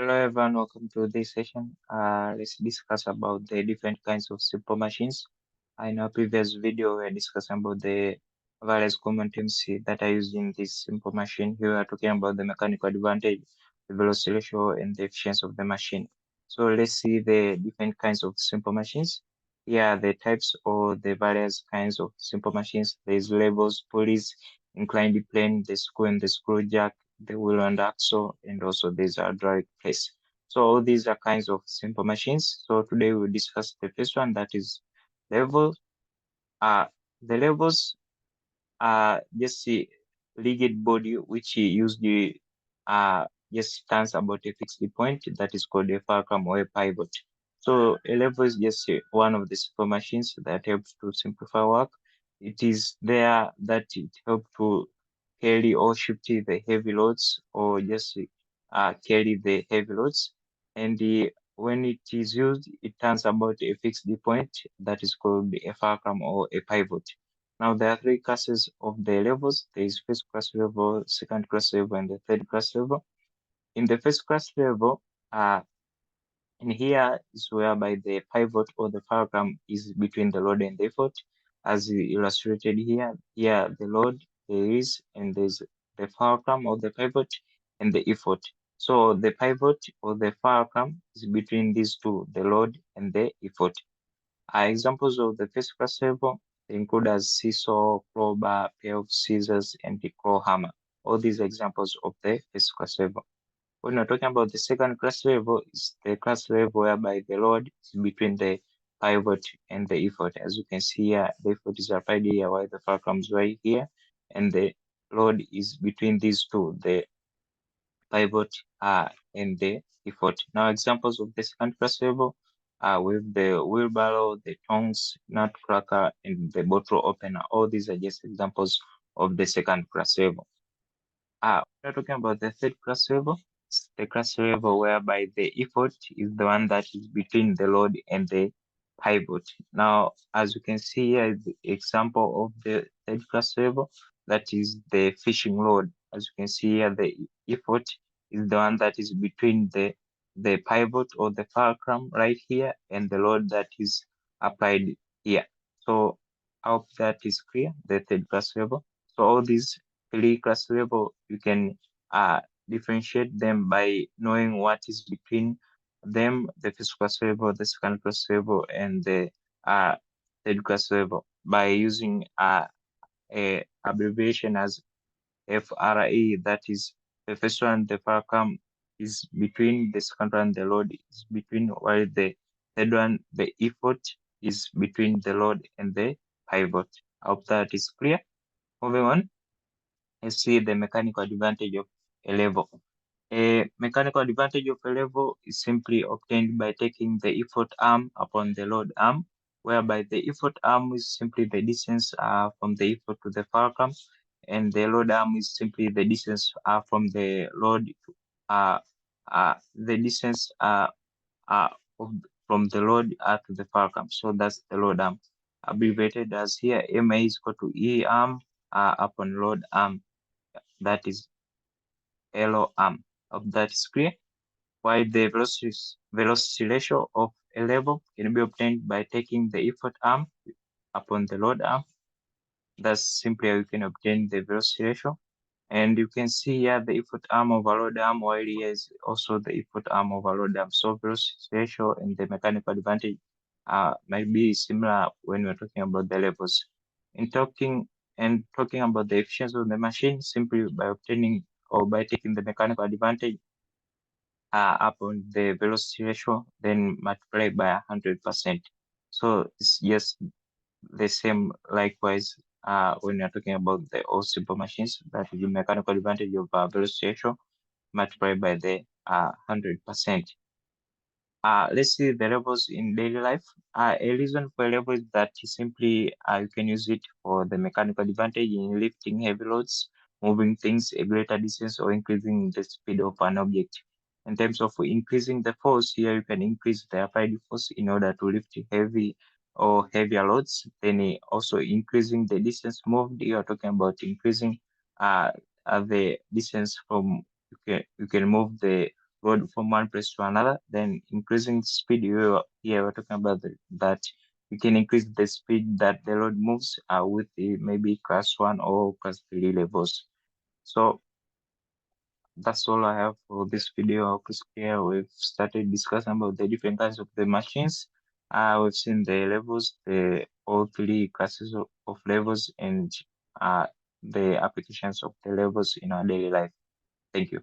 Hello everyone, welcome to this session. Let's discuss about the different kinds of simple machines. In our previous video, we are discussing about the various components that are used in this simple machine. Here we are talking about the mechanical advantage, the velocity ratio, and the efficiency of the machine. So let's see the different kinds of simple machines. Here are the types or the various kinds of simple machines. There's levels, pulleys, inclined plane, the screw and the screw jack, the wheel and axle, and also there's a hydraulic press. So all these are kinds of simple machines. So today we'll discuss the first one, that is level. The levels are just a rigid body which usually just stands about a fixed point that is called a fulcrum or a pivot. So a level is just one of the simple machines that helps to simplify work. It is there that it helps to carry or shift the heavy loads or just carry the heavy loads. And when it is used, it turns about a fixed point that is called a fulcrum or a pivot. Now there are three classes of the levels. There is first class level, second class level, and the third class level. In the first class level, in here is whereby the pivot or the fulcrum is between the load and the effort, as illustrated here. Here the load there is, and there's the fulcrum or the pivot and the effort. So the pivot or the fulcrum is between these two, the load and the effort. Examples of the first class level include as seesaw, crowbar, pair of scissors, and the claw hammer. All these examples of the first class level. When we're talking about the second class level, is the class level whereby the load is between the pivot and the effort. As you can see here, the effort is applied here while the fulcrum is right here, and the load is between these two, the pivot and the effort. Now examples of the second class level with the wheelbarrow, the tongs, nutcracker, and the bottle opener. All these are just examples of the second class level. We're talking about the third class level. It's the class level whereby the effort is the one that is between the load and the pivot. Now, as you can see here, is the example of the third class level, that is the fishing rod. As you can see here, the effort is the one that is between the pivot or the fulcrum right here and the load that is applied here. So I hope that is clear, the third class level. So all these three class level, you can differentiate them by knowing what is between them, the first class level, the second class level, and the uh, third class level by using a abbreviation as FRE. That is the first one, the fulcrum is between, the second one, the load is between, while the third one, the effort is between the load and the pivot. I hope that is clear. Moving on, let's see the mechanical advantage of a level. A mechanical advantage of a level is simply obtained by taking the effort arm upon the load arm, whereby the effort arm is simply the distance from the effort to the fulcrum, and the load arm is simply the distance from the load to the distance of, from the load to the fulcrum. So that's the load arm, abbreviated as here MA is equal to E arm upon load arm. That is L arm. Of that is clear. While the velocity ratio of a level can be obtained by taking the effort arm upon the load arm. That's simply how you can obtain the velocity ratio. And you can see here the effort arm over load arm, while here is also the effort arm over load arm. So velocity ratio and the mechanical advantage might be similar when we're talking about the levels. In talking about the efficiency of the machine, simply by obtaining or by taking the mechanical advantage upon the velocity ratio, then multiply by 100%. So it's just the same likewise when you're talking about the all simple machines, that is the mechanical advantage of velocity ratio multiplied by the 100%. Let's see the levels in daily life. A reason for a level is that simply you can use it for the mechanical advantage in lifting heavy loads, moving things a greater distance, or increasing the speed of an object. In terms of increasing the force, here you can increase the applied force in order to lift heavy or heavier loads. Then also increasing the distance moved, you are talking about increasing the distance from you can move the road from one place to another. Then increasing speed, here we're talking about that you can increase the speed that the road moves with maybe class 1 or class 3 levels. So that's all I have for this video. Here we've started discussing about the different kinds of the machines. We've seen the levels, the all three classes of levels, and the applications of the levels in our daily life. Thank you.